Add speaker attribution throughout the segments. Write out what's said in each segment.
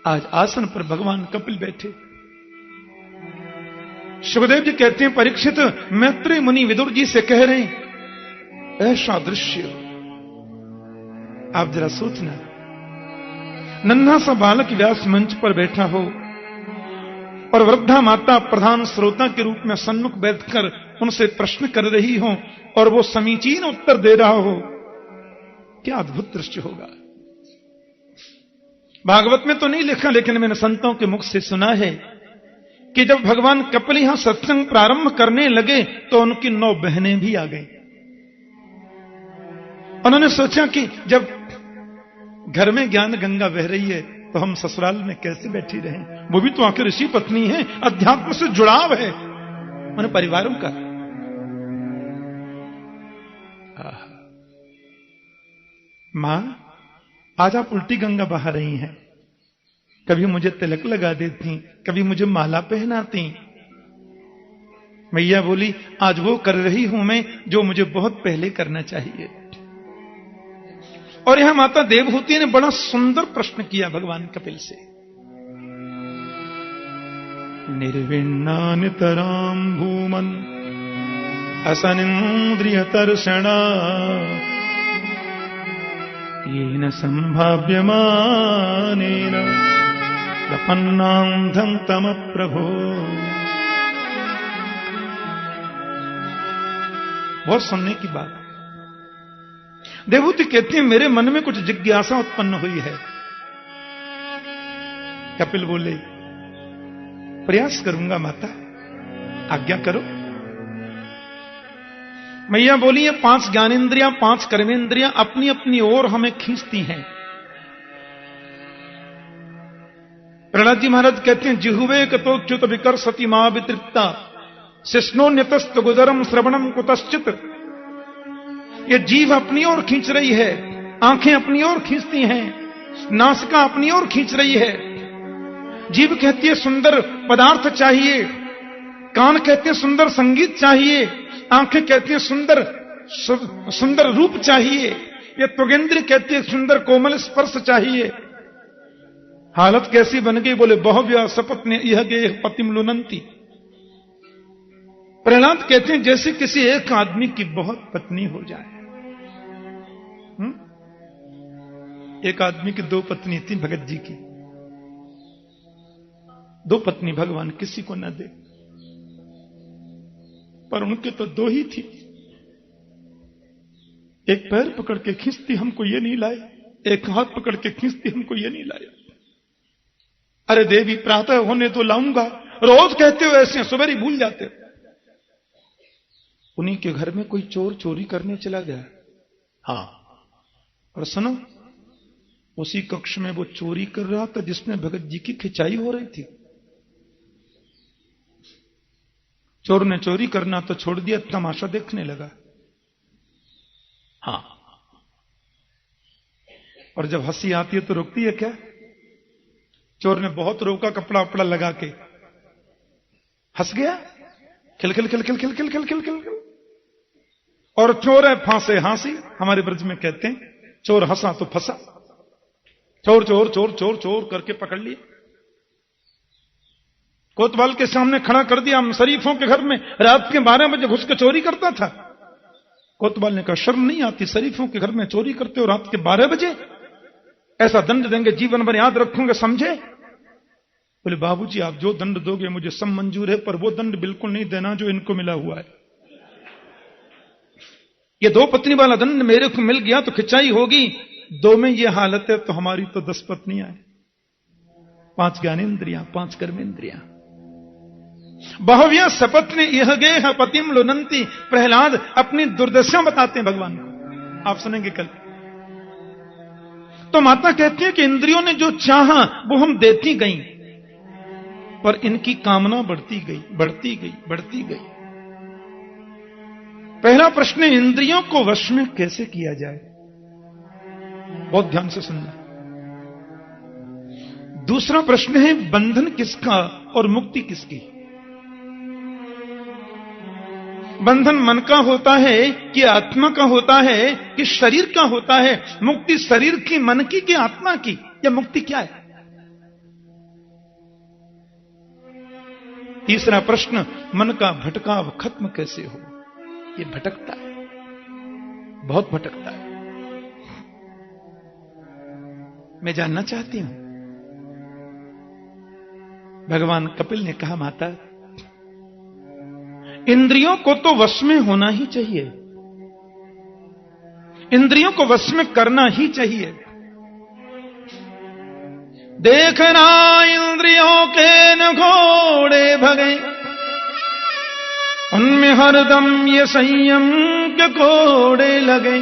Speaker 1: आज आसन पर भगवान कपिल बैठे। सुखदेव जी कहते हैं, परीक्षित मैत्री मुनि विदुर जी से कह रहे हैं, ऐसा दृश्य आप जरा सोचना, नन्हा सा बालक व्यास मंच पर बैठा हो और वृद्धा माता प्रधान श्रोता के रूप में सन्मुख बैठकर उनसे प्रश्न कर रही हो और वो समीचीन उत्तर दे रहा हो, क्या अद्भुत दृश्य होगा। भागवत में तो नहीं लिखा, लेकिन मैंने संतों के मुख से सुना है कि जब भगवान कपिल यहां सत्संग प्रारंभ करने लगे तो उनकी 9 बहनें भी आ गई। उन्होंने सोचा कि जब घर में ज्ञान गंगा बह रही है तो हम ससुराल में कैसे बैठी रहें, वो भी तो आखिर ऋषि पत्नी है, अध्यात्म से जुड़ाव है उन परिवारों का। मां, आज आप उल्टी गंगा बहा रही हैं, कभी मुझे तिलक लगा देती, कभी मुझे माला पहनाती। मैया बोली, आज वो कर रही हूं मैं जो मुझे बहुत पहले करना चाहिए। और यहां माता देवहूति ने बड़ा सुंदर प्रश्न किया भगवान कपिल से। निर्विण्णा नितराम भूमन असनिन्द्रिय तर्षणा येन संभाव्यमानेन प्रपन्नांधं तम प्रभो। बहुत सुनने की बात। देवहूति कहती है, मेरे मन में कुछ जिज्ञासा उत्पन्न हुई है। कपिल बोले, प्रयास करूंगा माता, आज्ञा करो। मैया बोली, ये 5 ज्ञानेन्द्रियां 5 कर्मेंद्रियां अपनी अपनी ओर हमें खींचती हैं। प्रहलाद जी महाराज कहते हैं, जिह्वे कतोच्युत विकर्षति मां वितृप्ता शिष्णोन्यतस्त गुजरम श्रवणम कुतश्चित। ये जीभ अपनी ओर खींच रही है, आंखें अपनी ओर खींचती हैं, नासिका अपनी ओर खींच रही है। जीभ कहती है सुंदर पदार्थ चाहिए, कान कहते हैं सुंदर संगीत चाहिए, आंखें कहती हैं सुंदर रूप चाहिए, ये त्वगेंद्र कहती है सुंदर कोमल स्पर्श चाहिए। हालत कैसी बन गई, बोले बहुव्या सपत्ने यह गे पतिम लुनंती। प्रहलाद कहते हैं जैसे किसी एक आदमी की बहुत पत्नी हो जाए। एक आदमी की 2 पत्नी थी, भगत जी की 2 पत्नी भगवान किसी को न दे, पर उनके तो 2 ही थी। एक पैर पकड़ के खींचती, हमको ये नहीं लाए, एक हाथ पकड़ के खींचती, हमको ये नहीं लाया। अरे देवी, प्रातः होने तो लाऊंगा, रोज कहते हो ऐसे, सुबह ही भूल जाते हो। उन्हीं के घर में कोई चोर चोरी करने चला गया। हाँ, और सुनो, उसी कक्ष में वो चोरी कर रहा था जिसमें भगत जी की खिंचाई हो रही थी। चोर ने चोरी करना तो छोड़ दिया, तमाशा देखने लगा। हाँ, और जब हंसी आती है तो रोकती है क्या? चोर ने बहुत रोका, कपड़ा उपड़ा लगा के हंस गया, खिल खिल खिल खिल खिल खिल खिल खिल खिल। और चोर है फांसे हांसी, हमारे ब्रज में कहते हैं चोर हंसा तो फंसा। चोर चोर चोर चोर चोर करके पकड़ लिए, कोतवाल के सामने खड़ा कर दिया। हम शरीफों के घर में रात के 12 बजे घुस के चोरी करता था। कोतवाल ने कहा, शर्म नहीं आती, शरीफों के घर में चोरी करते हो रात के 12 बजे? ऐसा दंड देंगे, जीवन भर याद रखूंगे, समझे? बोले, बाबूजी आप जो दंड दोगे मुझे सब मंजूर है, पर वो दंड बिल्कुल नहीं देना जो इनको मिला हुआ है। ये 2 पत्नी वाला दंड मेरे को मिल गया तो खिंचाई होगी। 2 में ये हालत है तो हमारी तो 10 पत्नियां हैं, 5 ज्ञानेन्द्रियां 5 कर्मेंद्रियां। बहुव्या सपत्ने यह गे पतिम लुनंती। प्रहलाद अपनी दुर्दशा बताते हैं भगवान को, आप सुनेंगे कल। तो माता कहती है कि इंद्रियों ने जो चाहा वो हम देती गई, पर इनकी कामना बढ़ती गई बढ़ती गई बढ़ती गई। पहला प्रश्न है, इंद्रियों को वश में कैसे किया जाए? बहुत ध्यान से सुनना। दूसरा प्रश्न है, बंधन किसका और मुक्ति किसकी? बंधन मन का होता है कि आत्मा का होता है कि शरीर का होता है? मुक्ति शरीर की, मन की कि आत्मा की? या मुक्ति क्या है? तीसरा प्रश्न, मन का भटकाव खत्म कैसे हो? ये भटकता है, बहुत भटकता है। मैं जानना चाहती हूं। भगवान कपिल ने कहा, माता, इंद्रियों को तो वश में होना ही चाहिए, इंद्रियों को वश में करना ही चाहिए। देखना इंद्रियों के न घोड़े भगे, उनमें हरदम ये संयम के घोड़े लगे।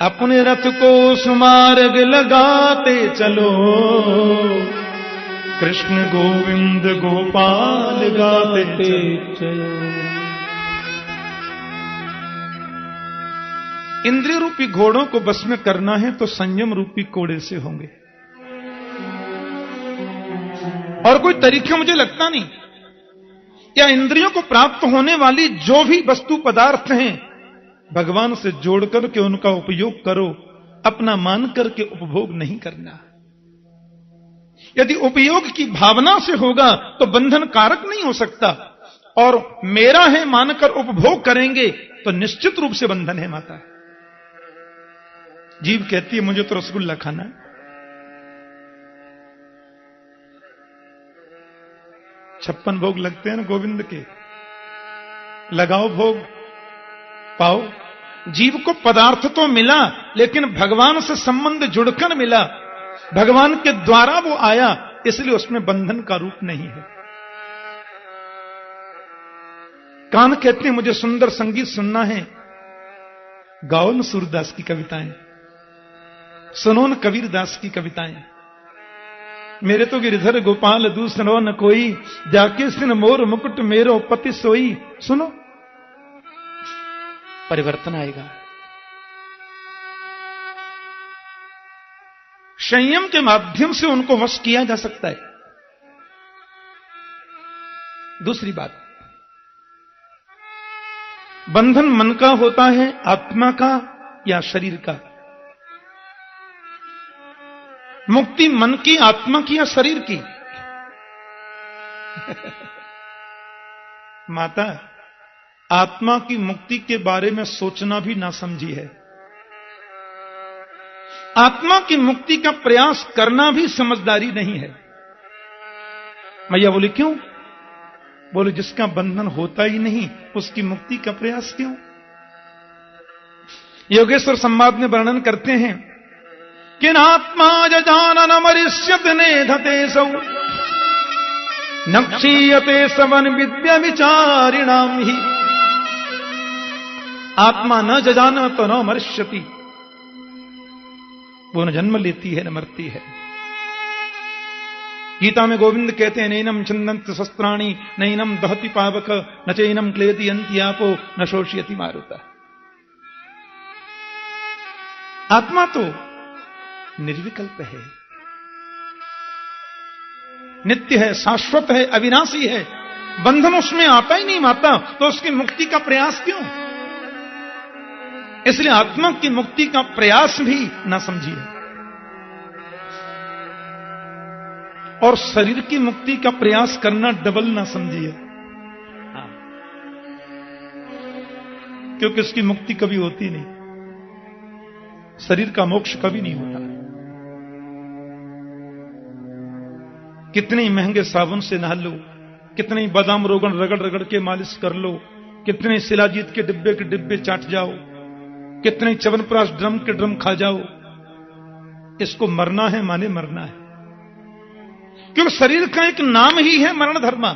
Speaker 1: अपने रथ को सुमार्ग लगाते चलो, कृष्ण गोविंद गोपाल गाते चलो। इंद्रिय रूपी घोड़ों को बस में करना है तो संयम रूपी घोड़े से होंगे, और कोई तरीका मुझे लगता नहीं। क्या इंद्रियों को प्राप्त होने वाली जो भी वस्तु पदार्थ हैं, भगवान से जोड़ करके उनका उपयोग करो, अपना मान करके उपभोग नहीं करना। यदि उपयोग की भावना से होगा तो बंधन कारक नहीं हो सकता, और मेरा है मानकर उपभोग करेंगे तो निश्चित रूप से बंधन है। माता, जीव कहती है मुझे तो रसगुल्ला खाना है, 56 भोग लगते हैं ना गोविंद के, लगाओ भोग पाओ। जीव को पदार्थ तो मिला, लेकिन भगवान से संबंध जुड़कर मिला, भगवान के द्वारा वो आया, इसलिए उसमें बंधन का रूप नहीं है। कान कहते हैं मुझे सुंदर संगीत सुनना है, गाओ न सूरदास की कविताएं, सुनो न कबीरदास की कविताएं। मेरे तो गिरधर गोपाल दूसरो न कोई, जाके सिन मोर मुकुट मेरो पति सोई। सुनो, परिवर्तन आएगा। संयम के माध्यम से उनको वश किया जा सकता है। दूसरी बात, बंधन मन का होता है, आत्मा का या शरीर का? मुक्ति मन की, आत्मा की या शरीर की? माता, आत्मा की मुक्ति के बारे में सोचना भी ना समझी है, आत्मा की मुक्ति का प्रयास करना भी समझदारी नहीं है। मैया बोली क्यों? बोले जिसका बंधन होता ही नहीं उसकी मुक्ति का प्रयास क्यों? योगेश्वर संवाद में वर्णन करते हैं कि आत्मा जानन मरिष्यत नेधते सौ, नक्षीयते सवन विद्या विचारिणाम ही। आत्मा न जाना तो न मरिष्यति, वो न जन्म लेती है न मरती है। गीता में गोविंद कहते हैं, नैनम छिन्दन्ति शस्त्राणि नैनम दहति पावक न चैनम क्लेदि यन्ति आपो न शोषयति मारुता। आत्मा तो निर्विकल्प है, नित्य है, शाश्वत है, अविनाशी है, बंधन उसमें आता ही नहीं। माता, तो उसकी मुक्ति का प्रयास क्यों? इसलिए आत्मा की मुक्ति का प्रयास भी ना समझिए, और शरीर की मुक्ति का प्रयास करना डबल ना समझिए, क्योंकि इसकी मुक्ति कभी होती नहीं, शरीर का मोक्ष कभी नहीं होता। कितने महंगे साबुन से नहा लो, कितने बादाम रोगन रगड़ रगड़ के मालिश कर लो, कितने शिलाजीत के डिब्बे चाट जाओ, कितने च्यवनप्राश ड्रम के ड्रम खा जाओ, इसको मरना है माने मरना है, क्योंकि शरीर का एक नाम ही है मरण धर्मा।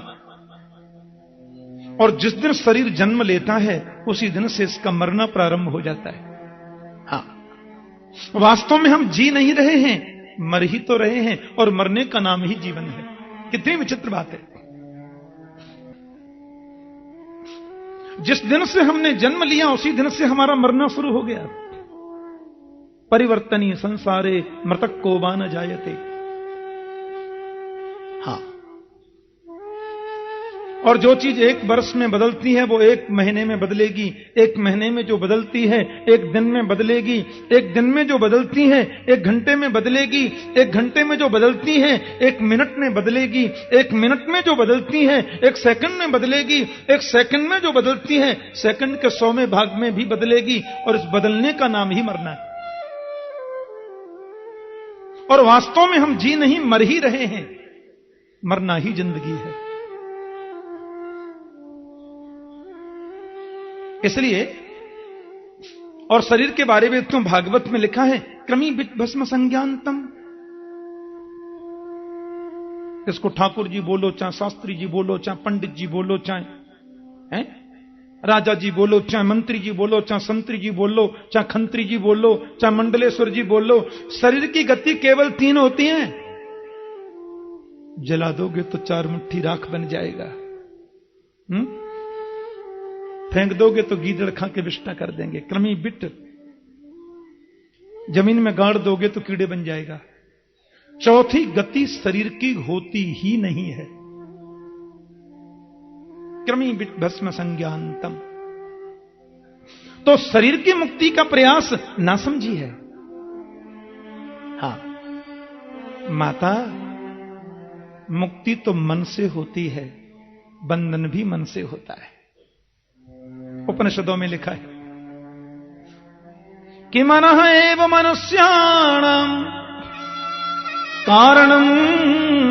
Speaker 1: और जिस दिन शरीर जन्म लेता है उसी दिन से इसका मरना प्रारंभ हो जाता है। हाँ, वास्तव में हम जी नहीं रहे हैं, मर ही तो रहे हैं, और मरने का नाम ही जीवन है। कितनी विचित्र बात है। जिस दिन से हमने जन्म लिया उसी दिन से हमारा मरना शुरू हो गया। परिवर्तनीय संसारे मृतक को न जायते। हाँ, और जो चीज एक वर्ष में बदलती है वो एक महीने में बदलेगी, एक महीने में जो बदलती है एक दिन में बदलेगी, एक दिन में जो बदलती है एक घंटे में बदलेगी, एक घंटे में जो बदलती है एक मिनट में बदलेगी, एक मिनट में जो बदलती है एक सेकंड में बदलेगी, एक सेकंड में जो बदलती है सेकंड के 100वें भाग में भी बदलेगी। और इस बदलने का नाम ही मरना है। और वास्तव में हम जी नहीं मर ही रहे हैं, मरना ही जिंदगी है। इसलिए और शरीर के बारे में तो भागवत में लिखा है क्रमी भस्म संज्ञानतम। इसको ठाकुर जी बोलो, चाहे शास्त्री जी बोलो, चाहे पंडित जी बोलो, चाहे राजा जी बोलो, चाहे मंत्री जी बोलो, चाहे संतरी जी बोलो, चाहे खंत्री जी बोलो, चाहे मंडलेश्वर जी बोलो, शरीर की गति केवल 3 होती है। जला दोगे तो 4 मुट्ठी राख बन जाएगा, फेंक दोगे तो गीदड़ खा के विष्टा कर देंगे, क्रमी बिट जमीन में गाड़ दोगे तो कीड़े बन जाएगा। चौथी गति शरीर की होती ही नहीं है। क्रमी बिट भस्म संज्ञानतम। तो शरीर की मुक्ति का प्रयास ना समझी है। हां माता, मुक्ति तो मन से होती है, बंधन भी मन से होता है। उपनिषदों में लिखा है कि मनः एव मनुष्याणां कारणं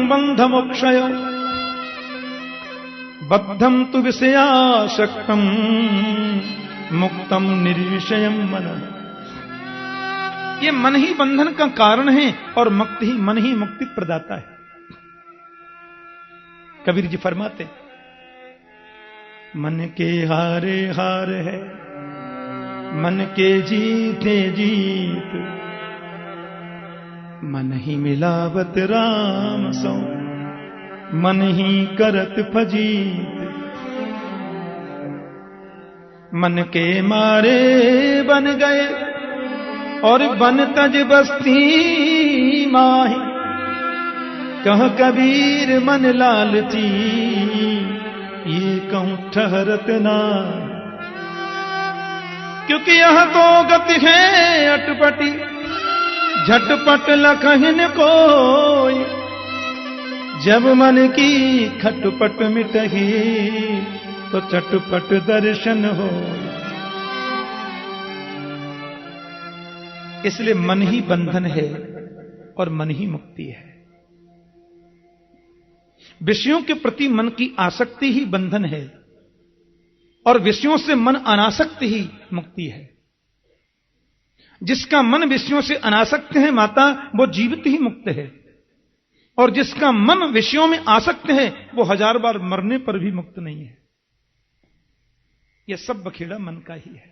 Speaker 1: बंधमोक्षय बद्धं तु विषयासक्तं मुक्तं निर्विषयं मनः। ये मन ही बंधन का कारण है और मन ही मुक्ति प्रदाता है। कबीर जी फरमाते मन के हारे हार है, मन के जीते जीत, मन ही मिलावत राम सो, मन ही करत फजीत। मन के मारे बन गए और बन तज बस्ती माही, कह कबीर मन लालची, ये कहूं ठहरत ना। क्योंकि यह तो गति है अटपटी, झटपट लखहिन कोई, जब मन की खटपट मिटही तो चटपट दर्शन हो। इसलिए मन ही बंधन है और मन ही मुक्ति है। विषयों के प्रति मन की आसक्ति ही बंधन है और विषयों से मन अनासक्त ही मुक्ति है। जिसका मन विषयों से अनासक्त है माता, वो जीवित ही मुक्त है, और जिसका मन विषयों में आसक्त है वो 1000 बार मरने पर भी मुक्त नहीं है। यह सब बखेड़ा मन का ही है।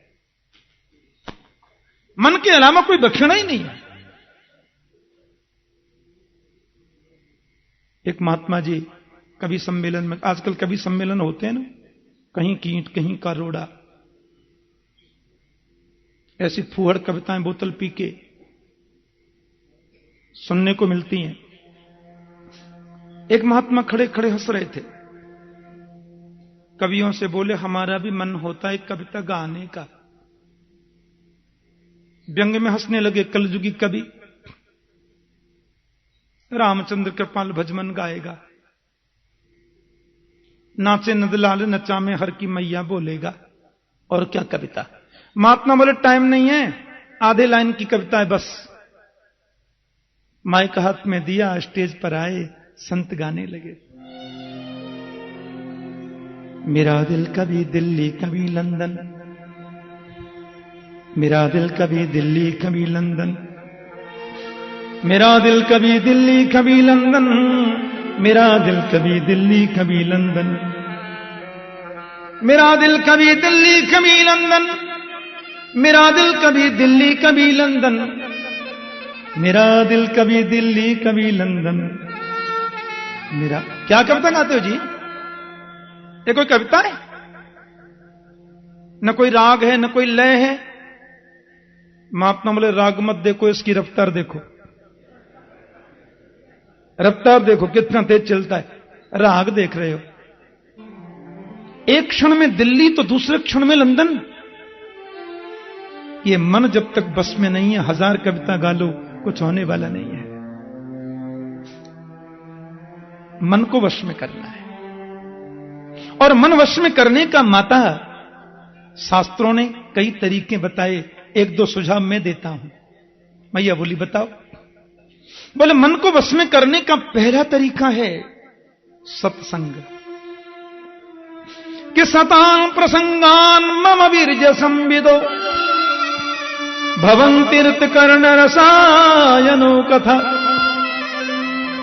Speaker 1: मन के अलावा कोई बखेड़ा ही नहीं है। एक महात्मा जी कवि सम्मेलन में, आजकल कवि सम्मेलन होते हैं ना, कहीं कींट कहीं का रोड़ा, ऐसी फूहड़ कविताएं बोतल पी के सुनने को मिलती हैं। एक महात्मा खड़े खड़े हंस रहे थे। कवियों से बोले हमारा भी मन होता है कविता गाने का। व्यंग में हंसने लगे कलयुगी कवि। रामचंद्र कृपाल भजमन गाएगा, नाचे नंदलाल नचा में हर की मैया बोलेगा, और क्या कविता। महात्मा बोले टाइम नहीं है, आधे लाइन की कविता है बस। माइक हाथ में दिया, स्टेज पर आए, संत गाने लगे। मेरा दिल कभी दिल्ली कभी लंदन, मेरा दिल कभी दिल्ली कभी लंदन, मेरा दिल कभी दिल्ली कभी लंदन, मेरा दिल कभी दिल्ली कभी लंदन, मेरा दिल कभी दिल्ली कभी लंदन, मेरा दिल कभी दिल्ली कभी लंदन, मेरा दिल कभी दिल्ली कभी लंदन। मेरा क्या कविता गाते हो जी? ये कोई कविता है? न कोई राग है न कोई लय है। महात्मा बोले राग मत देखो, इसकी रफ्तार देखो, रफ्तार देखो कितना तेज चलता है। राग देख रहे हो, एक क्षण में दिल्ली तो दूसरे क्षण में लंदन। ये मन जब तक बस में नहीं है, 1000 कविता गा लो, कुछ होने वाला नहीं है। मन को वश में करना है, और मन वश में करने का माता शास्त्रों ने कई तरीके बताए। 1-2 सुझाव मैं देता हूं। मैया बोली बताओ। बोले मन को वश में करने का पहला तरीका है सत्संग। कि सतान प्रसंगान मम वीर्य संविदो भवन्तीर्थ कर्ण रसायनो कथा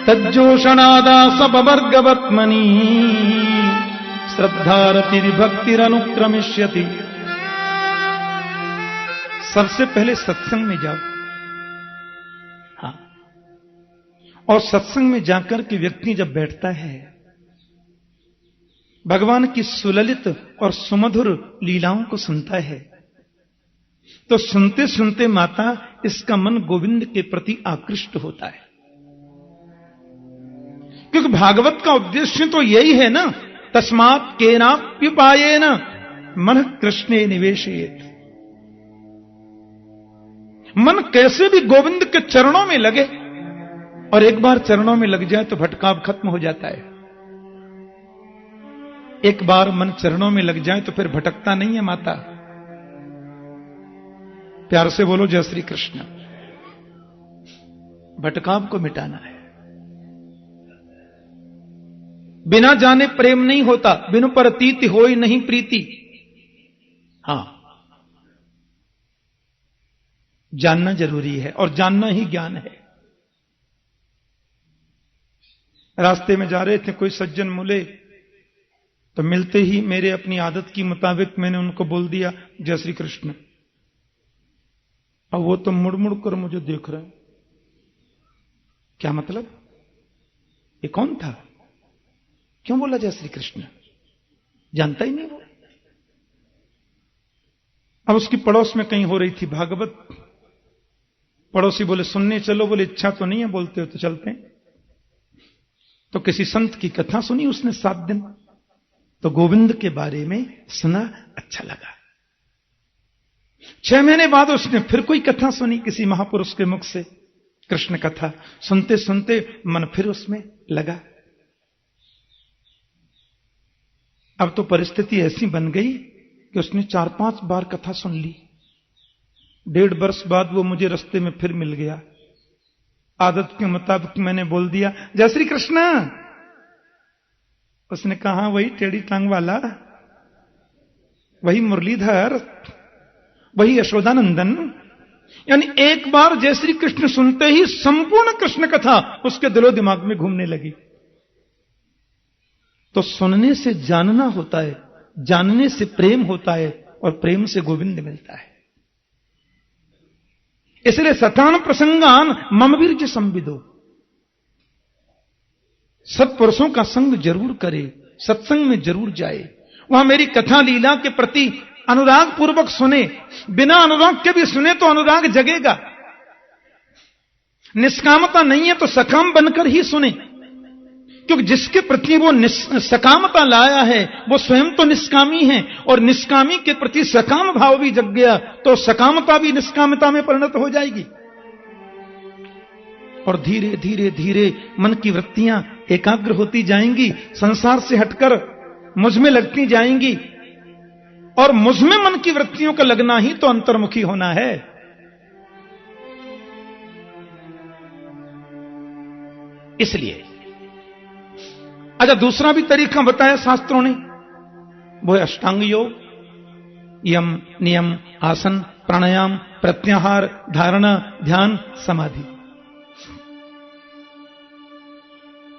Speaker 1: तज्जोषणादा स्वपवर्गवत्मनि श्रद्धारतिर्भक्तिरनुक्रमिष्यति। सबसे पहले सत्संग में जाओ। हाँ, और सत्संग में जाकर के व्यक्ति जब बैठता है, भगवान की सुललित और सुमधुर लीलाओं को सुनता है, तो सुनते सुनते माता इसका मन गोविंद के प्रति आकृष्ट होता है। क्योंकि भागवत का उद्देश्य तो यही है ना, तस्मात् केनाप्युपायेन मन कृष्णे निवेशयेत्। मन कैसे भी गोविंद के चरणों में लगे, और एक बार चरणों में लग जाए तो भटकाव खत्म हो जाता है। एक बार मन चरणों में लग जाए तो फिर भटकता नहीं है माता। प्यार से बोलो जय श्री कृष्ण। भटकाव को मिटाना है। बिना जाने प्रेम नहीं होता, बिनु परतीति होई नहीं प्रीति। हां, जानना जरूरी है, और जानना ही ज्ञान है। रास्ते में जा रहे थे, कोई सज्जन मिले, तो मिलते ही मेरे अपनी आदत के मुताबिक मैंने उनको बोल दिया जय श्री कृष्ण। अब वो तो मुड़ मुड़ कर मुझे देख रहे हैं। क्या मतलब? ये कौन था? क्यों बोला जय श्री कृष्ण? जानता ही नहीं वो। अब उसकी पड़ोस में कहीं हो रही थी भागवत। पड़ोसी बोले सुनने चलो। बोले इच्छा तो नहीं है, बोलते हो तो चलते हैं। तो किसी संत की कथा सुनी उसने 7 दिन, तो गोविंद के बारे में सुना, अच्छा लगा। 6 महीने बाद उसने फिर कोई कथा सुनी किसी महापुरुष के मुख से, कृष्ण कथा। सुनते सुनते मन फिर उसमें लगा। अब तो परिस्थिति ऐसी बन गई कि उसने 4-5 बार कथा सुन ली। 1.5 वर्ष बाद वो मुझे रास्ते में फिर मिल गया। आदत के मुताबिक मैंने बोल दिया जय श्री कृष्ण। उसने कहा वही टेढ़ी टांग वाला, वही मुरलीधर, वही यशोदानंदन। यानी एक बार जय श्री कृष्ण सुनते ही संपूर्ण कृष्ण कथा उसके दिलो दिमाग में घूमने लगी। तो सुनने से जानना होता है, जानने से प्रेम होता है, और प्रेम से गोविंद मिलता है। इसलिए सतान प्रसंगान मम वीर्य संविदो। सत्पुरुषों का संग जरूर करे, सत्संग में जरूर जाए, वहां मेरी कथा लीला के प्रति अनुराग पूर्वक सुने। बिना अनुराग के भी सुने तो अनुराग जगेगा। निष्कामता नहीं है तो सकाम बनकर ही सुने, क्योंकि जिसके प्रति वो सकामता लाया है वो स्वयं तो निष्कामी है, और निष्कामी के प्रति सकाम भाव भी जग गया तो सकामता भी निष्कामता में परिणत हो जाएगी। और धीरे धीरे धीरे मन की वृत्तियां एकाग्र होती जाएंगी, संसार से हटकर मुझ में लगती जाएंगी, और मुझ में मन की वृत्तियों का लगना ही तो अंतर्मुखी होना है। इसलिए अच्छा, दूसरा भी तरीका बताया शास्त्रों ने, वो है अष्टांग योग। यम, नियम, आसन, प्राणायाम, प्रत्याहार, धारणा, ध्यान, समाधि।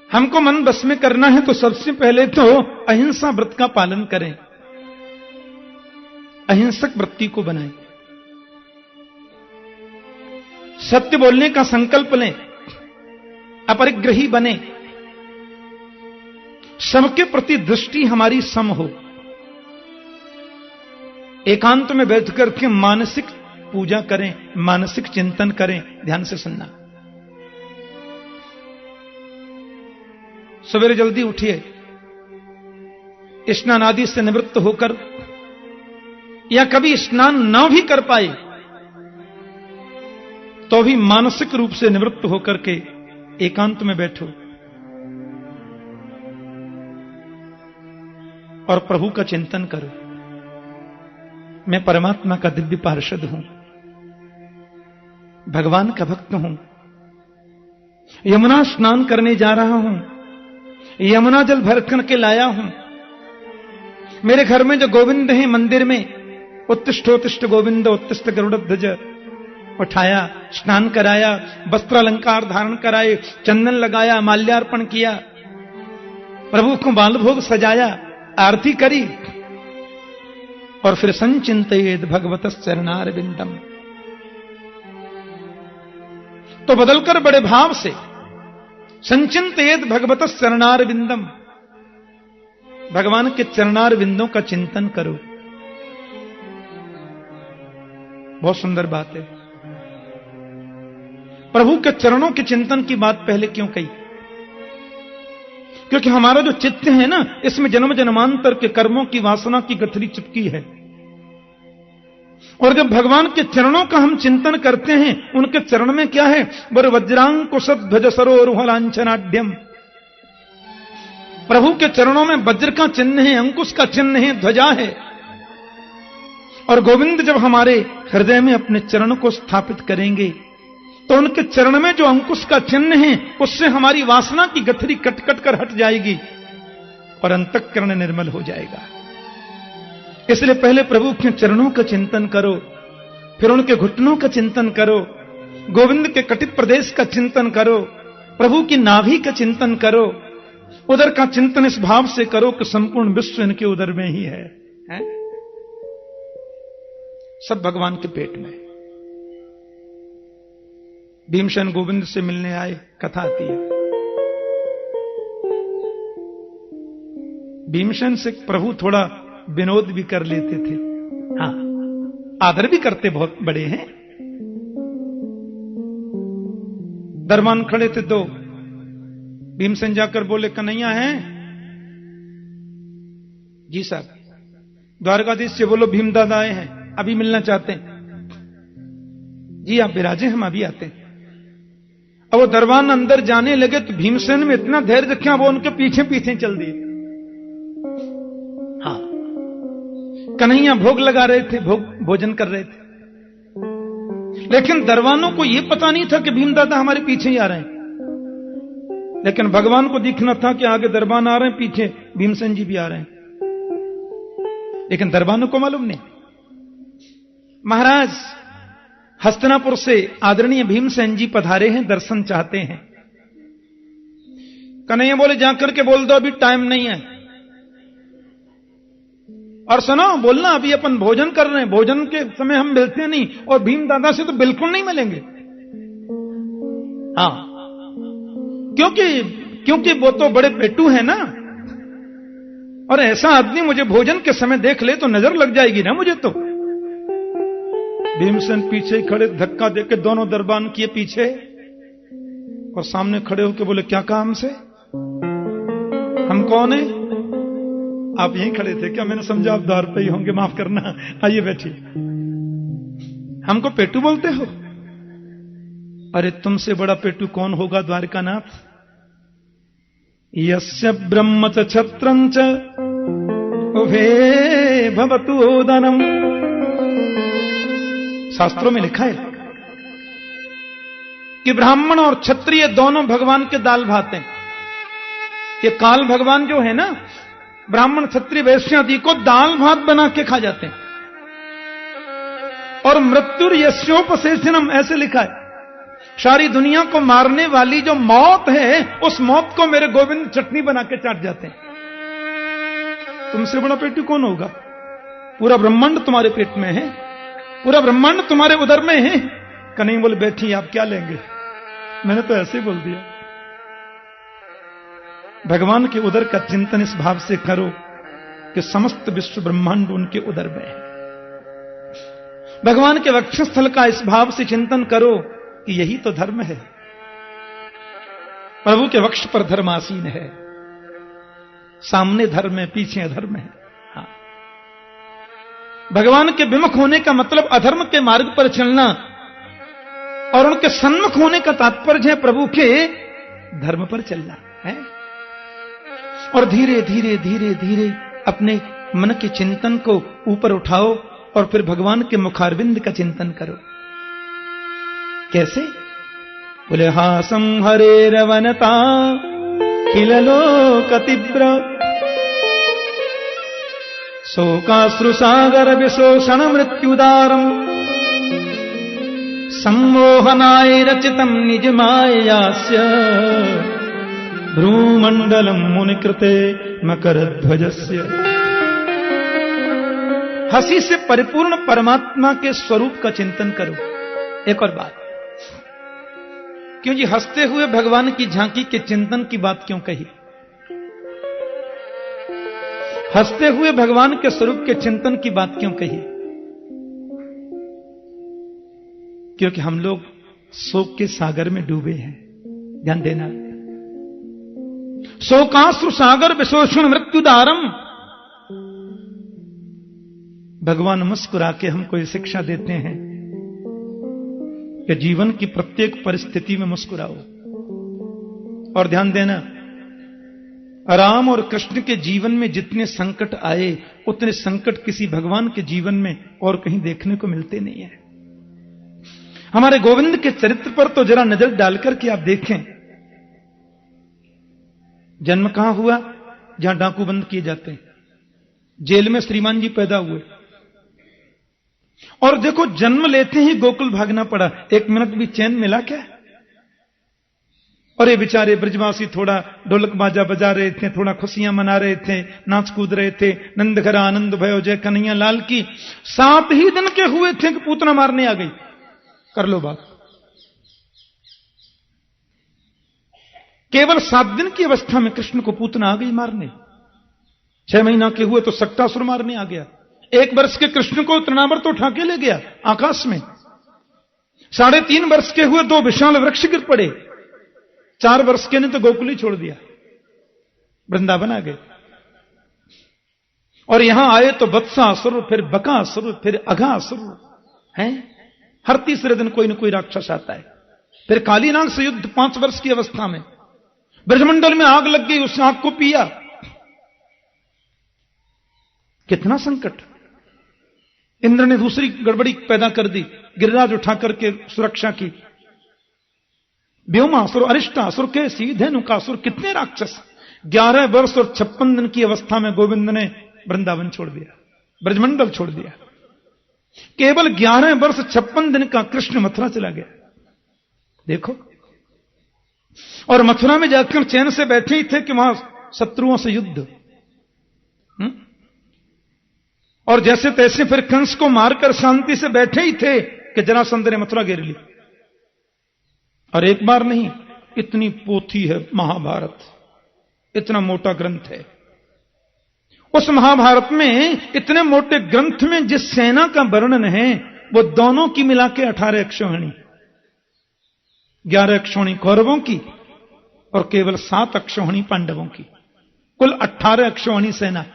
Speaker 1: हमको मन बस में करना है तो सबसे पहले तो अहिंसा व्रत का पालन करें, अहिंसक वृत्ति को बनाएं, सत्य बोलने का संकल्प लें, अपरिग्रही बने, सबके प्रति दृष्टि हमारी सम हो, एकांत में बैठ करके मानसिक पूजा करें, मानसिक चिंतन करें। ध्यान से सुनना। सवेरे जल्दी उठिए, स्नान आदि से निवृत्त होकर या कभी स्नान न भी कर पाए तो भी मानसिक रूप से निवृत्त होकर के एकांत में बैठो और प्रभु का चिंतन करो। मैं परमात्मा का दिव्य पार्षद हूं, भगवान का भक्त हूं, यमुना स्नान करने जा रहा हूं, यमुना जल भर के लाया हूं। मेरे घर में जो गोविंद हैं मंदिर में, उत्तिष्ठोत्तिष्ठ गोविंद उत्तिष्ठ गरुड़ध्वज, उठाया, स्नान कराया, वस्त्र अलंकार धारण कराए, चंदन लगाया, माल्यार्पण किया, प्रभु को बाल भोग सजाया, आरती करी और फिर संचिंतयेद भगवतः चरणारविंदम, तो बदलकर बड़े भाव से संचिंतयेद भगवतः चरणारविंदम, भगवान के चरणारविंदों का चिंतन करो। बहुत सुंदर बात है। प्रभु के चरणों के चिंतन की बात पहले क्यों कही? क्योंकि हमारा जो चित्त है ना, इसमें जन्म जन्मांतर के कर्मों की वासना की गठरी चिपकी है। और जब भगवान के चरणों का हम चिंतन करते हैं, उनके चरण में क्या है? वर वज्रांकुशध्वज सरोरुहलांछनाढ्यम, प्रभु के चरणों में वज्र का चिन्ह है, अंकुश का चिन्ह है, ध्वजा है। और गोविंद जब हमारे हृदय में अपने चरण को स्थापित करेंगे तो उनके चरण में जो अंकुश का चिन्ह है, उससे हमारी वासना की गठरी कट कट कर हट जाएगी और अंतःकरण निर्मल हो जाएगा। इसलिए पहले प्रभु के चरणों का चिंतन करो, फिर उनके घुटनों का चिंतन करो, गोविंद के कटित प्रदेश का चिंतन करो, प्रभु की नाभि का चिंतन करो। उदर का चिंतन इस भाव से करो कि संपूर्ण विश्व इनके उदर में ही है? सब भगवान के पेट में। भीमसेन गोविंद से मिलने आए, कथा आती है। भीमसेन से प्रभु थोड़ा विनोद भी कर लेते थे, हाँ, आदर भी करते, बहुत बड़े हैं। दरबान खड़े थे दो, भीमसेन जाकर बोले, कन्हैया हैं? जी साहब। द्वारकाधीश से बोलो भीम दादा आए हैं, अभी मिलना चाहते हैं। जी आप विराजे, हम अभी आते हैं। अब वो दरबान अंदर जाने लगे तो भीमसेन में इतना धैर्य रखा, वो उनके पीछे पीछे चल दिए। हाँ, कन्हैया भोग लगा रहे थे, भोजन कर रहे थे, लेकिन दरबानों को यह पता नहीं था कि भीम दादा हमारे पीछे ही आ रहे हैं। लेकिन भगवान को दिखना था कि आगे दरबान आ रहे हैं, पीछे भीमसेन जी भी आ रहे हैं, लेकिन दरबानों को मालूम नहीं। महाराज, हस्तिनापुर से आदरणीय भीमसेन जी पधारे हैं, दर्शन चाहते हैं। कन्हैया बोले, जाकर के बोल दो अभी टाइम नहीं है। और सुनो, बोलना अभी अपन भोजन कर रहे हैं, भोजन के समय हम मिलते नहीं, और भीम दादा से तो बिल्कुल नहीं मिलेंगे। हाँ, क्योंकि वो तो बड़े पेटू है ना, और ऐसा आदमी मुझे भोजन के समय देख ले तो नजर लग जाएगी ना मुझे तो। भीमसेन पीछे खड़े, धक्का देके दोनों दरबान किए पीछे, और सामने खड़े होकर बोले, क्या कहा हमसे? हम कौन है? आप यहीं खड़े थे क्या? मैंने समझा आप द्वार पे ही होंगे, माफ करना, आइए बैठिए। हमको पेटू बोलते हो? अरे तुमसे बड़ा पेटू कौन होगा द्वारकानाथ? यस्य ब्रह्म च छत्रं च उभे भवतु ओदनम, शास्त्रों में लिखा है कि ब्राह्मण और क्षत्रिय दोनों भगवान के दाल भात हैं। ये काल भगवान जो है ना, ब्राह्मण क्षत्रिय वैश्य आदि को दाल भात बना के खा जाते हैं। और मृत्यु यस्योपशेषणम, ऐसे लिखा है, सारी दुनिया को मारने वाली जो मौत है, उस मौत को मेरे गोविंद चटनी बना के चाट जाते हैं। तुमसे बड़ा पेटू कौन होगा? पूरा ब्रह्मांड तुम्हारे पेट में है, पूरा ब्रह्मांड तुम्हारे उदर में है। कन्हैया बोले, बैठी, आप क्या लेंगे? मैंने तो ऐसे ही बोल दिया। भगवान के उदर का चिंतन इस भाव से करो कि समस्त विश्व ब्रह्मांड उनके उदर में है। भगवान के वक्षस्थल का इस भाव से चिंतन करो कि यही तो धर्म है। प्रभु के वक्ष पर धर्मासीन है, सामने धर्म है, पीछे अधर्म है। हाँ। भगवान के विमुख होने का मतलब अधर्म के मार्ग पर चलना, और उनके सन्मुख होने का तात्पर्य है प्रभु के धर्म पर चलना है। और धीरे धीरे धीरे धीरे अपने मन के चिंतन को ऊपर उठाओ और फिर भगवान के मुखारविंद का चिंतन करो। कैसे? बोले हासं हरे रवनता खिललोक तीव्र शोकाश्रु सागर विशोषण मृत्युदारम सम्मोहनाय रचितम निज मायास्य भ्रूमंडलम मुनिकृते मकरध्वजस्य। हंसी से परिपूर्ण परमात्मा के स्वरूप का चिंतन करो। एक और बात, क्यों जी हंसते हुए भगवान की झांकी के चिंतन की बात क्यों कही? हंसते हुए भगवान के स्वरूप के चिंतन की बात क्यों कही? क्योंकि हम लोग शोक के सागर में डूबे हैं। ध्यान देना। शोकाश्रु सागर विशोषण मृत्युदारम। भगवान मुस्कुरा के हमको ये शिक्षा देते हैं कि जीवन की प्रत्येक परिस्थिति में मुस्कुराओ। और ध्यान देना, राम और कृष्ण के जीवन में जितने संकट आए उतने संकट किसी भगवान के जीवन में और कहीं देखने को मिलते नहीं है। हमारे गोविंद के चरित्र पर तो जरा नजर डालकर के आप देखें। जन्म कहां हुआ? जहां डाकू बंद किए जाते हैं। जेल में श्रीमान जी पैदा हुए, और देखो जन्म लेते ही गोकुल भागना पड़ा। एक मिनट भी चैन मिला क्या? और ये बेचारे ब्रजवासी थोड़ा ढोलक बाजा बजा रहे थे, थोड़ा खुशियां मना रहे थे, नाच कूद रहे थे। नंद घर आनंद भयो जय कन्हैया लाल की। 7 ही दिन के हुए थे कि पूतना मारने आ गई। कर लो बात। केवल 7 दिन की अवस्था में कृष्ण को पूतना आ गई मारने। 6 महीना के हुए तो सक्टासुर मारने आ गया। 1 वर्ष के कृष्ण को तृणावर्त तो उठा के ले गया आकाश में। 3.5 वर्ष के हुए 2 विशाल वृक्ष गिर पड़े। 4 वर्ष के ने तो गोकुल ही छोड़ दिया, वृंदावन आ गए। और यहां आए तो वत्सासुर, फिर बकासुर, फिर अघासुर हैं। हर तीसरे दिन कोई न कोई राक्षस आता है। फिर कालीनाग से युद्ध 5 वर्ष की अवस्था में। ब्रजमंडल में आग लग गई, उस आग को पिया। कितना संकट। इंद्र ने दूसरी गड़बड़ी पैदा कर दी, गिरिराज उठा करके सुरक्षा की। व्योमासुर, अरिष्टासुर, केसी, धेनुकासुर, कितने राक्षस। 11 वर्ष और 56 दिन की अवस्था में गोविंद ने वृंदावन छोड़ दिया, ब्रजमंडल छोड़ दिया। केवल 11 वर्ष 56 दिन का कृष्ण मथुरा चला गया। देखो, और मथुरा में जाकर चैन से बैठे ही थे कि वहां शत्रुओं से युद्ध। और जैसे तैसे फिर कंस को मारकर शांति से बैठे ही थे कि जरासंध ने मथुरा घेर ली। और एक बार नहीं, इतनी पोथी है महाभारत, इतना मोटा ग्रंथ है। उस महाभारत में इतने मोटे ग्रंथ में जिस सेना का वर्णन है वो दोनों की मिला के 18 अक्षौहिणी, 11 अक्षौहिणी कौरवों की और केवल 7 अक्षौहिणी पांडवों की, कुल 18 अक्षौहिणी सेना।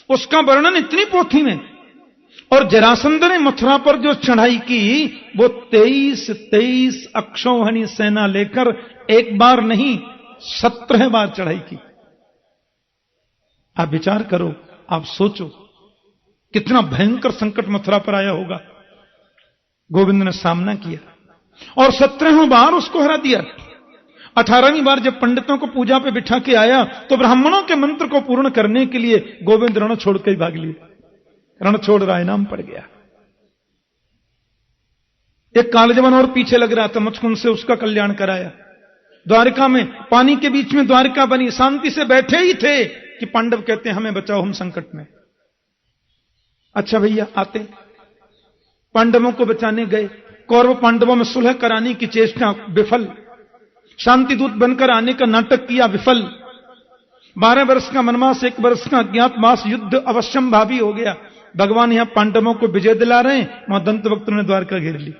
Speaker 1: उसका वर्णन इतनी पोथी में। और जरासंध ने मथुरा पर जो चढ़ाई की वो 23 अक्षौहिणी सेना लेकर एक बार नहीं 17 बार चढ़ाई की। आप विचार करो, आप सोचो कितना भयंकर संकट मथुरा पर आया होगा। गोविंद ने सामना किया और 17 बार उसको हरा दिया। 18वीं बार जब पंडितों को पूजा पे बिठा के आया तो ब्राह्मणों के मंत्र को पूर्ण करने के लिए गोविंद रण छोड़ के भाग लिए। रण छोड़ राय नाम पड़ गया। एक कालजवन और पीछे लग रहा था, मुचकुंद से उसका कल्याण कराया। द्वारका में पानी के बीच में द्वारका बनी, शांति से बैठे ही थे कि पांडव कहते हैं हमें बचाओ, हम संकट में। अच्छा भैया आते, पांडवों को बचाने गए। कौरव पांडवों में सुलह कराने की चेष्टा विफल। शांति दूत बनकर आने का नाटक किया, विफल। 12 वर्ष का वनवास, 1 वर्ष का अज्ञातवास, युद्ध अवश्यम भावी हो गया। भगवान यहां पांडवों को विजय दिला रहे हैं, वहां दंतवक्त्र ने द्वारका घेर ली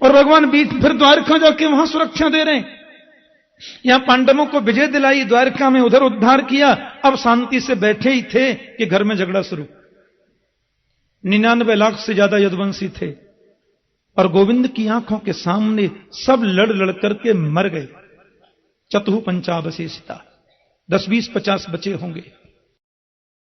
Speaker 1: और भगवान बीच फिर द्वारका जाके वहां सुरक्षा दे रहे हैं। यहां पांडवों को विजय दिलाई, द्वारका में उधर उद्धार किया, अब शांति से बैठे ही थे कि घर में झगड़ा शुरू। 99 लाख से ज्यादा यदुवंशी थे और गोविंद की आंखों के सामने सब लड़ लड़ करके मर गए। चतुः पंचावशेषिता, 10, 20, 50 बचे होंगे।